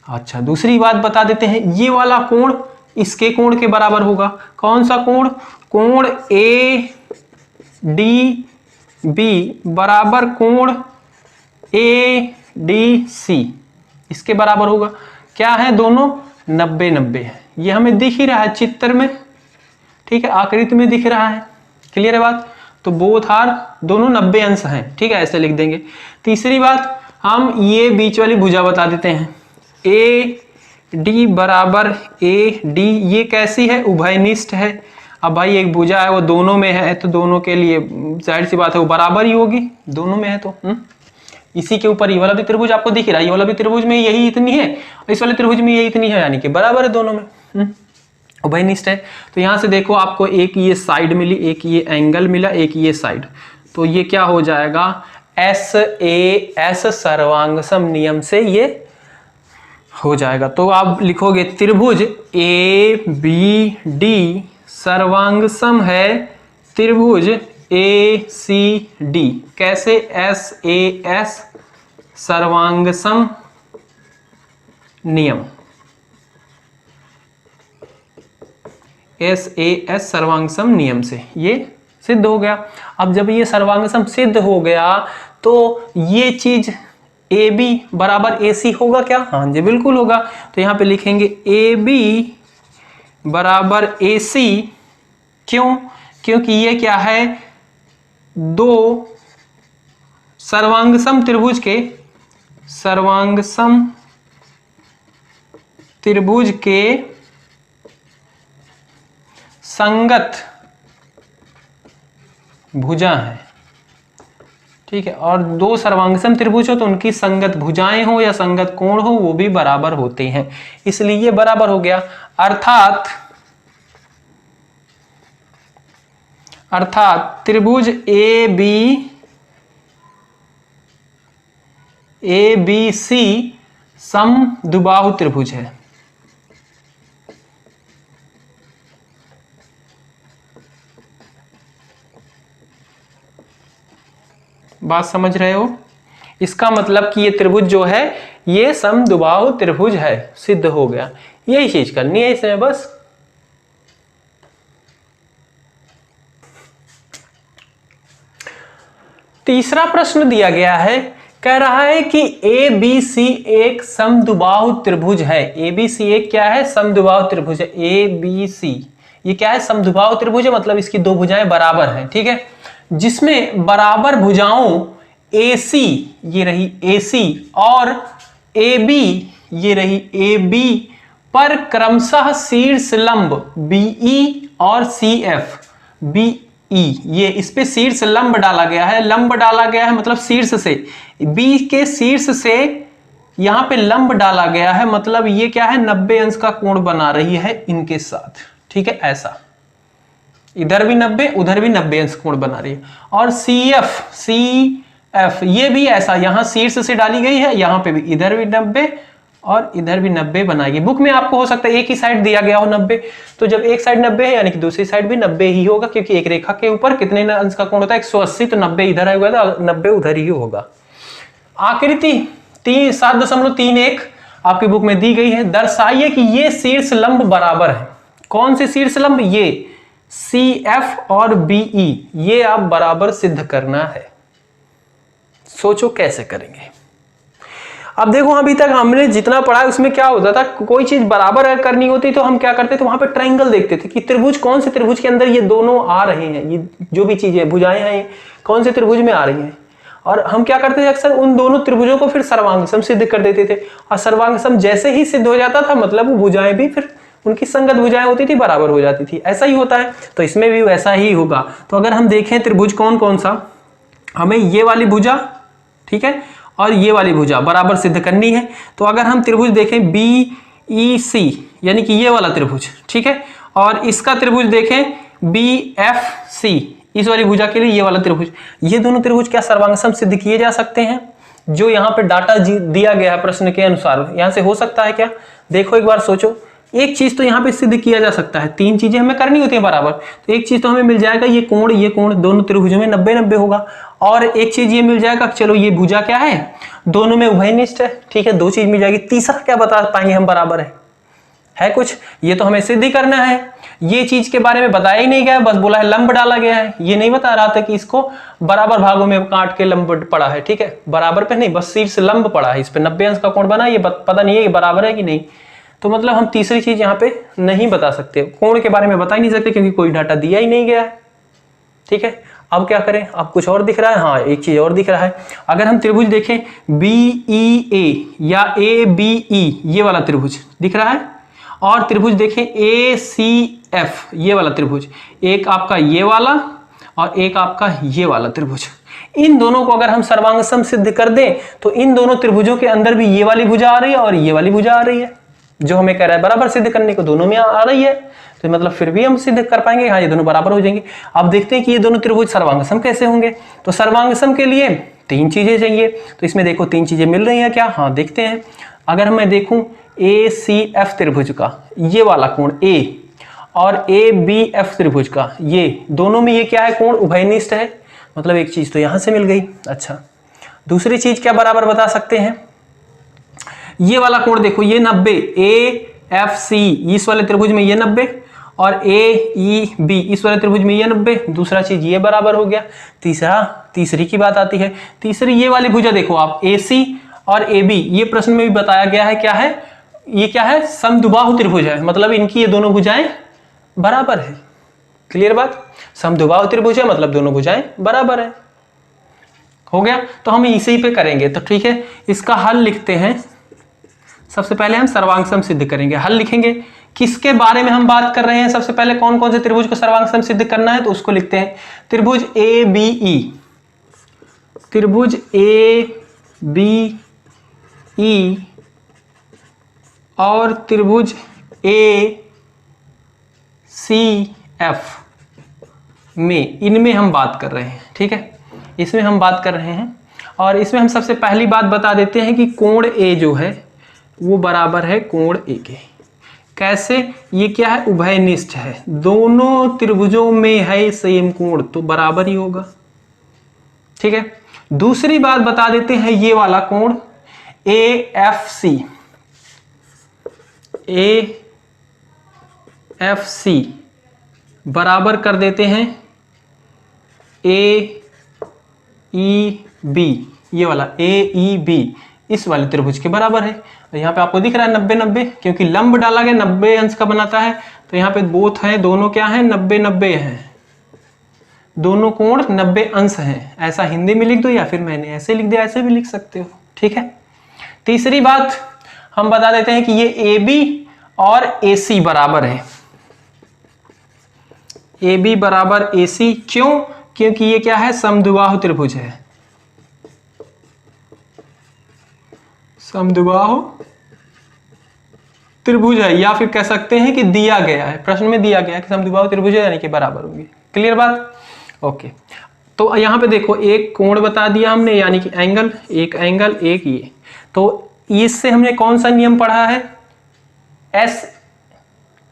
अच्छा, दूसरी बात बता देते हैं, ये वाला कोण इसके कोण के बराबर होगा। कौन सा कोण, कोण ए डी बी बराबर कोण ए डी सी, इसके बराबर होगा। क्या है, दोनों 90-90 है, ये हमें दिख ही रहा है चित्र में, ठीक है, आकृति में दिख रहा है। क्लियर है बात। तो बोथ आर, दोनों 90 अंश हैं, ठीक है, ऐसे लिख देंगे। तीसरी बात, हम ये बीच वाली भुजा बता देते हैं, ए डी बराबर ए डी, ये कैसी है, उभयनिष्ठ है। अब भाई एक भुजा है वो दोनों में है, तो दोनों के लिए जाहिर सी बात है वो बराबर ही होगी, दोनों में है तो इसी के ऊपर ये वाला भी त्रिभुज आपको दिख रहा है, ये वाला भी त्रिभुज में यही इतनी है, इस वाले त्रिभुज में यही इतनी है, यानी कि बराबर है दोनों में, उभयनिष्ठ है। तो यहां से देखो आपको एक ये साइड मिली, एक ये एंगल मिला, एक ये साइड, तो ये क्या हो जाएगा, एस ए एस सर्वांगसम नियम से ये हो जाएगा। तो आप लिखोगे त्रिभुज ए बी डी सर्वांगसम है त्रिभुज ए सी डी। कैसे, एस ए एस सर्वांगसम नियम, एस ए एस सर्वांगसम नियम से ये सिद्ध हो गया। अब जब ये सर्वांगसम सिद्ध हो गया तो ये चीज ए बी बराबर ए सी होगा क्या, हाँ जी बिल्कुल होगा। तो यहां पे लिखेंगे ए बी बराबर ए सी। क्यों, क्योंकि ये क्या है, दो सर्वांगसम त्रिभुज के, सर्वांगसम त्रिभुज के संगत भुजा है, ठीक है, और दो सर्वांगसम त्रिभुज हो तो उनकी संगत भुजाएं हो या संगत कोण हो वो भी बराबर होते हैं, इसलिए ये बराबर हो गया। अर्थात त्रिभुज ए बी सी समद्विबाहु त्रिभुज है। बात समझ रहे हो? इसका मतलब कि ये त्रिभुज जो है ये समद्विबाहु त्रिभुज है, सिद्ध हो गया। यही चीज करनी है इसमें बस। तीसरा प्रश्न दिया गया है, कह रहा है कि ABC एक समद्विबाहु त्रिभुज है। ABC एक क्या है? समद्विबाहु त्रिभुज है। ABC ये क्या है? समद्विबाहु त्रिभुज है, मतलब इसकी दो भुजाएं बराबर हैं, ठीक है, जिसमें बराबर भुजाओं AC ये रही AC और AB ये रही AB पर क्रमशः शीर्ष लंब BE और CF BE ये इस पे शीर्ष लंब डाला गया है। लंब डाला गया है मतलब शीर्ष से, B के शीर्ष से यहां पे लंब डाला गया है, मतलब ये क्या है? 90 अंश का कोण बना रही है इनके साथ, ठीक है, ऐसा इधर भी 90 उधर भी 90 अंश कोण बना रही है। और CF ये भी ऐसा, यहां शीर्ष से डाली गई है, यहां पे भी इधर भी 90 और इधर भी 90 बनाएगी। बुक में आपको हो सकता है एक ही साइड दिया गया हो 90, तो जब एक साइड 90 है यानी कि दूसरी साइड भी 90 ही होगा, क्योंकि एक रेखा के ऊपर कितने अंश का कोण होता है? 180, तो 90 इधर आएगा तो 90 उधर ही होगा। आकृति 7.31 आपकी बुक में दी गई है। दर्शाइए कि ये शीर्ष लंब बराबर है। कौन से शीर्ष लंब? ये CF और BE, ये आप बराबर सिद्ध करना है। सोचो कैसे करेंगे। अब देखो अभी तक हमने जितना पढ़ा उसमें क्या होता था, कोई चीज बराबर अगर करनी होती तो हम क्या करते थे? वहां पे ट्रायंगल देखते थे कि त्रिभुज कौन से त्रिभुज के अंदर ये दोनों आ रहे हैं, ये जो भी चीजें भुजाएं हैं कौन से त्रिभुज में आ रही हैं, और हम क्या करते थे? अक्सर उन दोनों त्रिभुजों को फिर सर्वांगसम सिद्ध कर देते थे, और सर्वांगसम जैसे ही सिद्ध हो जाता था मतलब वो भुजाएं भी फिर उनकी संगत भुजाएं होती थी, बराबर हो जाती थी। ऐसा ही होता है, तो इसमें भी वैसा ही होगा। तो अगर हम देखें त्रिभुज कौन कौन सा, हमें ये वाली भुजा, ठीक है, और ये वाली भुजा बराबर सिद्ध करनी है। तो अगर हम त्रिभुज देखें BEC यानी कि ये वाला त्रिभुज, ठीक है, और इसका त्रिभुज देखें BFC, इस वाली भुजा के लिए ये वाला त्रिभुज, ये दोनों त्रिभुज क्या सर्वांगसम सिद्ध किए जा सकते हैं? जो यहाँ पे डाटा दिया गया है प्रश्न के अनुसार, यहां से हो सकता है क्या? देखो एक बार सोचो। एक चीज तो यहाँ पे सिद्ध किया जा सकता है, तीन चीजें हमें करनी होती है बराबर, तो एक चीज तो हमें मिल जाएगा ये कोण दोनों त्रिभुजों में 90-90 होगा, और एक चीज ये मिल जाएगा, चलो ये भुजा क्या है? दोनों में उभयनिष्ठ है, ठीक है, दो चीज मिल जाएगी। तीसरा क्या बता पाएंगे हम बराबर है कुछ? ये तो हमें सिद्ध ही करना है। ये चीज के बारे में बताया ही नहीं गया, बस बोला है लंब डाला गया है, ये नहीं बता रहा था कि इसको बराबर भागों में काट के लंब पड़ा है, ठीक है, बराबर पे नहीं, बस शीर्ष लंब पड़ा है, इस पे 90 अंश का कोण बना, ये पता नहीं है कि बराबर है कि नहीं। तो मतलब हम तीसरी चीज यहाँ पे नहीं बता सकते, कोण के बारे में बता ही नहीं सकते क्योंकि कोई डाटा दिया ही नहीं गया है, ठीक है। अब क्या करें? अब कुछ और दिख रहा है, हाँ एक चीज और दिख रहा है। अगर हम त्रिभुज देखें BEA या ABE, ये वाला त्रिभुज दिख रहा है, और त्रिभुज देखें ACF, ये वाला त्रिभुज, एक आपका ये वाला और एक आपका ये वाला त्रिभुज, इन दोनों को अगर हम सर्वांगसम सिद्ध कर दें तो इन दोनों त्रिभुजों के अंदर भी ये वाली भुजा आ रही है और ये वाली भुजा आ रही है, जो हमें कह रहा है बराबर सिद्ध करने को, दोनों में आ रही है, तो मतलब फिर भी हम सिद्ध कर पाएंगे, हाँ ये दोनों बराबर हो जाएंगे। अब देखते हैं कि ये दोनों त्रिभुज सर्वांगसम कैसे होंगे। तो सर्वांगसम के लिए तीन चीजें चाहिए, तो इसमें देखो तीन चीजें मिल रही हैं क्या? हाँ देखते हैं। अगर मैं देखूं ACF त्रिभुज का ये वाला कोण A और ABF त्रिभुज का ये, दोनों में ये क्या है? कोण उभयनिष्ठ है, मतलब एक चीज तो यहां से मिल गई। अच्छा, दूसरी चीज क्या बराबर बता सकते हैं? ये वाला कोण देखो, ये 90, AFC इस वाले त्रिभुज में ये 90 और AEB इस वाले त्रिभुज में ये 90, दूसरा चीज ये बराबर हो गया। तीसरी की बात आती है, तीसरी ये वाली भुजा देखो आप, AC और AB, ये प्रश्न में भी बताया गया है क्या है? ये क्या है? समद्विबाहु त्रिभुज है, मतलब इनकी ये दोनों भुजाएं बराबर है। क्लियर बात? समद्विबाहु त्रिभुज है मतलब दोनों भुजाएं बराबर है। हो गया, तो हम इसी पे करेंगे। तो ठीक है, इसका हल लिखते हैं। सबसे पहले हम सर्वांगसम सिद्ध करेंगे। हल लिखेंगे, किसके बारे में हम बात कर रहे हैं? सबसे पहले कौन कौन से त्रिभुज को सर्वांगसम सिद्ध करना है, तो उसको लिखते हैं। त्रिभुज ABE, त्रिभुज ABE और त्रिभुज ACF में, इनमें हम बात कर रहे हैं, ठीक है, इसमें हम बात कर रहे हैं। और इसमें हम सबसे पहली बात बता देते हैं कि कोण A जो है वो बराबर है कोण A के। कैसे? ये क्या है? उभयनिष्ठ है, दोनों त्रिभुजों में है सेम कोण, तो बराबर ही होगा, ठीक है। दूसरी बात बता देते हैं, ये वाला कोण AFC, AFC बराबर कर देते हैं AEB, ये वाला AEB इस वाले त्रिभुज के बराबर है। तो यहाँ पे आपको दिख रहा है 90-90, क्योंकि लंब डाला गया 90 अंश का बनाता है, तो यहाँ पे बोथ है, दोनों क्या है 90-90 है, दोनों कोण 90 अंश हैं। ऐसा हिंदी में लिख दो या फिर मैंने ऐसे लिख दिया, ऐसे भी लिख सकते हो, ठीक है। तीसरी बात हम बता देते हैं कि ये AB और AC बराबर है, AB बराबर AC, क्यों? क्योंकि ये क्या है, समद्विबाहु त्रिभुज है, समद्विबाहु त्रिभुज है, या फिर कह सकते हैं कि दिया गया है, प्रश्न में दिया गया है कि समद्विबाहु त्रिभुज है, यानी कि बराबर होंगे। क्लियर बात? ओके। तो यहाँ पे देखो एक कोण बता दिया हमने, यानी कि एंगल, एक एंगल, एक ये। तो इससे हमने कौन सा नियम पढ़ा है,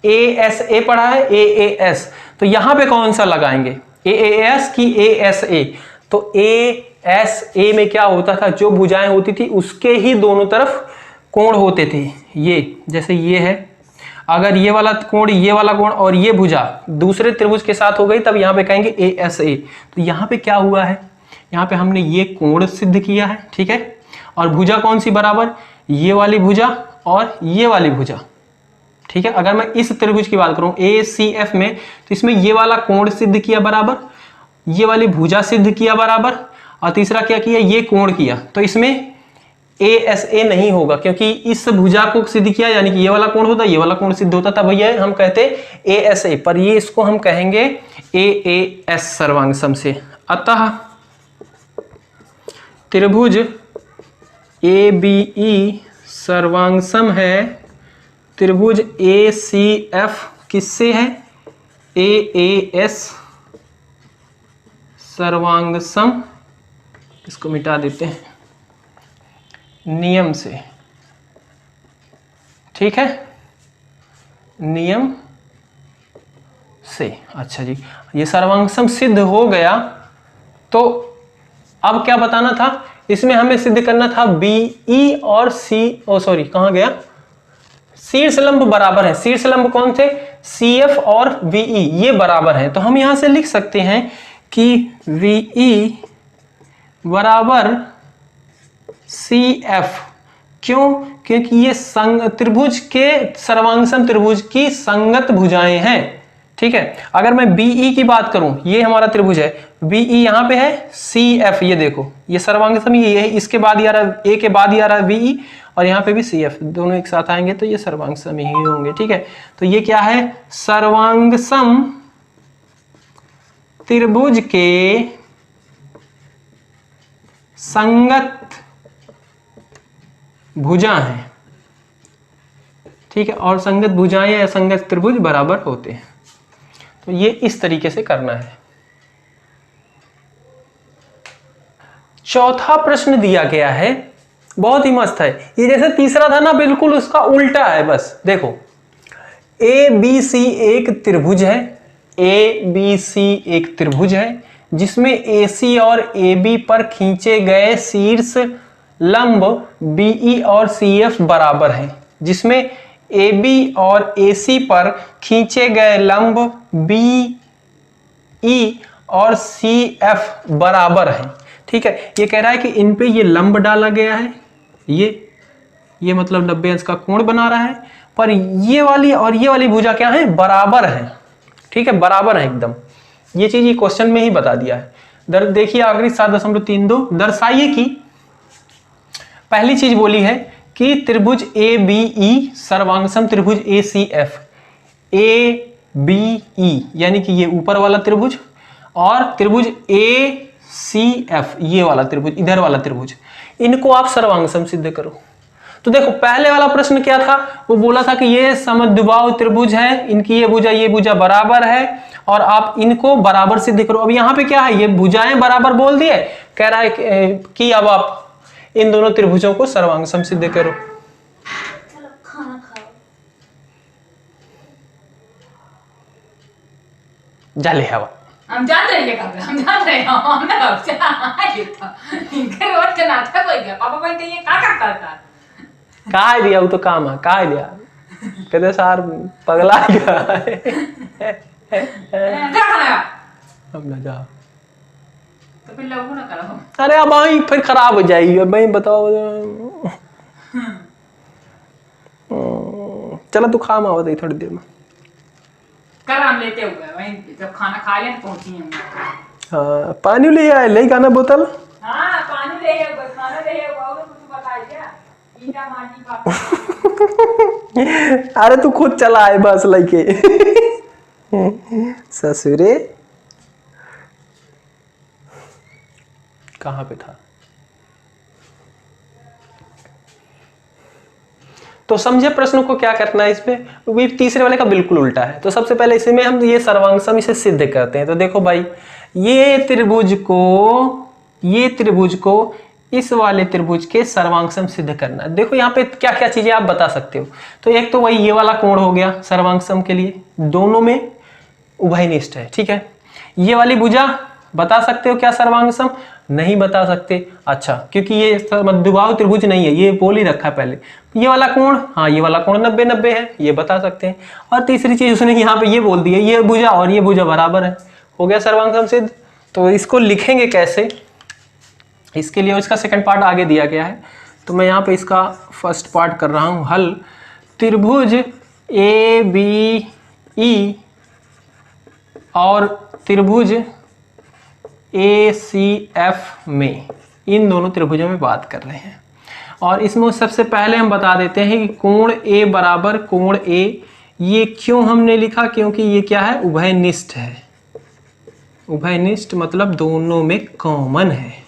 ASA पढ़ा है, AAS। तो यहाँ पे कौन सा लगाएंगे, AAS की ASA? तो ASA में क्या होता था, जो भुजाएं होती थी उसके ही दोनों तरफ कोण होते थे। ये जैसे ये है, अगर ये वाला कोण, ये वाला कोण और ये भुजा दूसरे त्रिभुज के साथ हो गई, तब यहाँ पे कहेंगे ASA। तो यहाँ पे क्या हुआ है, यहाँ पे हमने ये कोण सिद्ध किया है, ठीक है। और भुजा कौन सी बराबर, ये वाली भुजा और ये वाली भुजा, ठीक है। अगर मैं इस त्रिभुज की बात करूं ACF में, तो इसमें ये वाला कोण सिद्ध किया बराबर, ये वाली भुजा सिद्ध किया बराबर, और तीसरा क्या किया, ये कोण किया। तो इसमें ASA नहीं होगा, क्योंकि इस भुजा को सिद्ध किया, यानी कि ये वाला कोण होता, ये वाला कोण सिद्ध होता, तब भैया हम कहते ASA, पर ये इसको हम कहेंगे AAS सर्वांग सम से। अतः त्रिभुज ABE सर्वांग सम है, त्रिभुज ACF किससे है, AAS सर्वांग सम, इसको मिटा देते हैं, नियम से, ठीक है, नियम से। अच्छा जी, ये सर्वांग सम सिद्ध हो गया, तो अब क्या बताना था, इसमें हमें सिद्ध करना था BE और कहां गया, शीर्ष लंब बराबर है। शीर्ष लंब कौन थे, CF और VE, ये बराबर है। तो हम यहां से लिख सकते हैं कि VE बराबर CF, क्यों? क्योंकि ये त्रिभुज के सर्वांगसम त्रिभुज की संगत भुजाएं हैं, ठीक है। अगर मैं BE की बात करूं, ये हमारा त्रिभुज है, BE यहां पे है, CF ये देखो, ये सर्वांगसम ये है, इसके बाद ही आ रहा है, A के बाद ही आ रहा है VE, और यहाँ पे भी CF, दोनों एक साथ आएंगे तो ये सर्वांगसम ही होंगे, ठीक है। तो ये क्या है, सर्वांगसम त्रिभुज के संगत भुजा हैं, ठीक है। और संगत भुजाएं या संगत त्रिभुज बराबर होते हैं। तो ये इस तरीके से करना है। चौथा प्रश्न दिया गया है, बहुत ही मस्त है। ये जैसे तीसरा था ना, बिल्कुल उसका उल्टा है। बस देखो, ABC एक त्रिभुज है, ABC एक त्रिभुज है जिसमें AC और AB पर खींचे गए शीर्ष लंब BE और CF बराबर हैं, जिसमें AB और AC पर खींचे गए लंब BE और CF बराबर हैं, ठीक है। ये कह रहा है कि इन पे ये लंब डाला गया है, ये मतलब 90 अंश का कोण बना रहा है, पर ये वाली और ये वाली भुजा क्या है, बराबर है, ठीक है, बराबर है एकदम। ये चीज ये क्वेश्चन में ही बता दिया है। देखिए आखिरी 7.32 दर्शाइए कि पहली चीज बोली है कि त्रिभुज ABE सर्वांगसम त्रिभुज ACF, ABE यानी कि ये ऊपर वाला त्रिभुज, और त्रिभुज ACF ये वाला त्रिभुज, इधर वाला त्रिभुज, इनको आप सर्वांगसम सिद्ध करो। तो देखो पहले वाला प्रश्न क्या था, वो बोला था कि ये समद्विबाहु त्रिभुज है, इनकी ये भुजा बराबर है, और आप इनको बराबर सिद्ध करो। अब यहाँ पे क्या है, ये भुजाएं बराबर बोल दिए, कह रहा है कि अब आप इन दोनों त्रिभुजों को सर्वांगसम सिद्ध करो। खाना खाओ, जाले हवा हम जान रहे हैं कब हम जान रहे हैं हम ना कब से इनके रोज के नाटक हो गया पापा भाई ये क्या करता था कहा दिया वो तो काम है कहा दिया कहते सार पगला गया अब ना जाओ तो फिर लोगों ना करो अरे अब वहीं फिर खराब हो जाएगी अब वहीं बताओ चलो तू खा माओ थोड़ी देर में कल हम लेते हुए वहीं जब खाना खा लिया तो पहुंची हम हाँ पानी ले आए ले गाना बोतल हाँ पानी ले हुए खाना ले हुए और कुछ बताइए क्या ईटा माटी पापा अरे तू खुद चला आए बस लेके ससुरे कहाँ पे था तो समझे प्रश्न को क्या करना है इसमें भी तीसरे वाले का बिल्कुल उल्टा है। तो सबसे पहले इसमें हम ये सर्वांगसम इसे सिद्ध करते हैं। तो देखो भाई ये त्रिभुज को इस वाले त्रिभुज के सर्वांगसम सिद्ध करना है। देखो यहाँ पे क्या क्या चीजें आप बता सकते हो। तो एक तो वही ये वाला कोण हो गया सर्वांगसम के लिए, दोनों में उभयनिष्ठ है, ठीक है। ये वाली भुजा बता सकते हो क्या सर्वांगसम? नहीं बता सकते। अच्छा, क्योंकि ये मध्यबाहु त्रिभुज नहीं है, ये बोल ही रखा है पहले। ये वाला कोण, हाँ ये वाला कोण 90-90 है, ये बता सकते हैं। और तीसरी चीज उसने यहाँ पे ये बोल दी है, ये भुजा और ये भुजा बराबर है, हो गया सर्वांगसम सिद्ध। तो इसको लिखेंगे कैसे, इसके लिए इसका सेकंड पार्ट आगे दिया गया है। तो मैं यहाँ पे इसका फर्स्ट पार्ट कर रहा हूँ हल। त्रिभुज ABE और त्रिभुज ACF में, इन दोनों त्रिभुजों में बात कर रहे हैं। और इसमें सबसे पहले हम बता देते हैं कि कोण A बराबर कोण A, ये क्यों हमने लिखा? क्योंकि ये क्या है, उभयनिष्ठ है। उभयनिष्ठ मतलब दोनों में कॉमन है।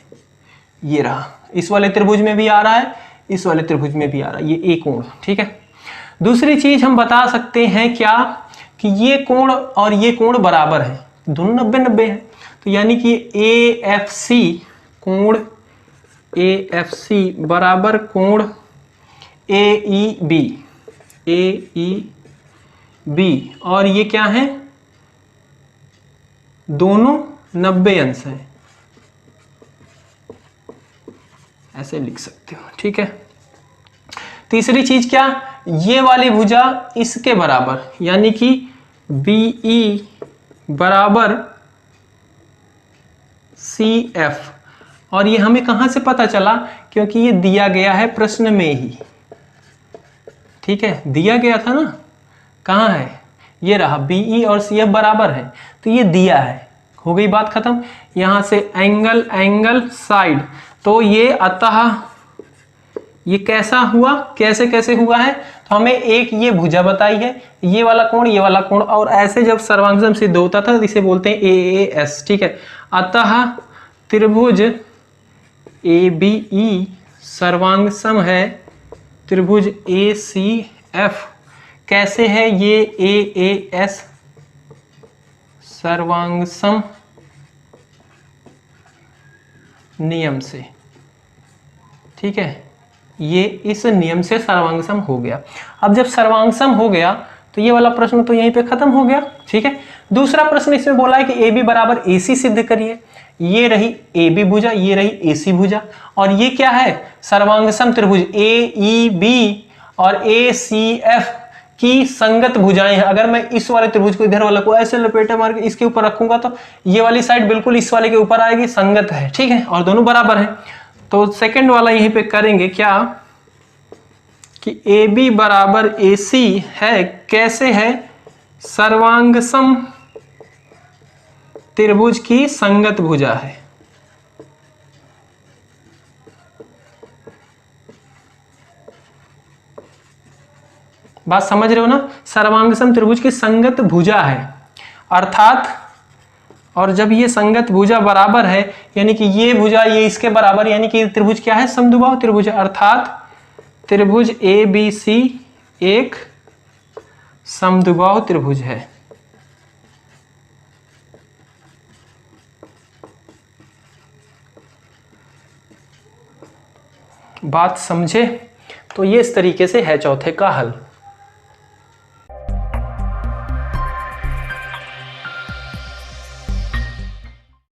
ये रहा, इस वाले त्रिभुज में भी आ रहा है, इस वाले त्रिभुज में भी आ रहा है, ये A कोण, ठीक है। दूसरी चीज हम बता सकते हैं क्या, कि ये कोण और ये कोण बराबर है, दोनों 90-90 है। तो यानी कि AFC कोण AFC बराबर कोण AEB, और ये क्या है, दोनों 90 अंश हैं, ऐसे लिख सकते हो, ठीक है। तीसरी चीज क्या, ये वाली भुजा इसके बराबर, यानी कि BE बराबर CF, और ये हमें कहां से पता चला, क्योंकि ये दिया गया है प्रश्न में ही, ठीक है, दिया गया था ना, कहां है, ये रहा, BE और CF बराबर है, तो ये दिया है, हो गई बात खत्म। यहां से एंगल साइड, तो ये अतः ये कैसा हुआ, कैसे हुआ है, तो हमें एक ये भुजा बताई है, ये वाला कोण, और ऐसे जब सर्वांगसम सिद्ध होता था इसे बोलते हैं AAS, ठीक है। अतः त्रिभुज ABE सर्वांगसम है त्रिभुज ACF, कैसे है, ये AAS सर्वांगसम नियम से, ठीक है, ये इस नियम से सर्वांगसम हो गया। अब जब सर्वांगसम हो गया तो ये वाला प्रश्न तो यहीं पे खत्म हो गया, ठीक है। दूसरा प्रश्न इसमें बोला है कि AB बराबर AC सिद्ध करिए। ये रही AB भुजा, ये रही AC भुजा, और ये क्या है, सर्वांगसम त्रिभुज AEB और ACF की संगत भुजाएं हैं। अगर मैं इस वाले त्रिभुज को इधर वाला को ऐसे लपेटे मार के इसके ऊपर रखूंगा तो ये वाली साइड बिल्कुल इस वाले के ऊपर आएगी, संगत है, ठीक है, और दोनों बराबर है। तो सेकंड वाला यहीं पे करेंगे क्या, कि AB बराबर AC है, कैसे है, सर्वांगसम त्रिभुज की संगत भुजा है। बात समझ रहे हो ना, सर्वांगसम त्रिभुज की संगत भुजा है, अर्थात, और जब ये संगत भुजा बराबर है, यानी कि ये भुजा ये इसके बराबर, यानी कि त्रिभुज क्या है, समद्विबाहु त्रिभुज है, अर्थात त्रिभुज ABC एक समद्विबाहु त्रिभुज है। बात समझे? तो ये इस तरीके से है चौथे का हल।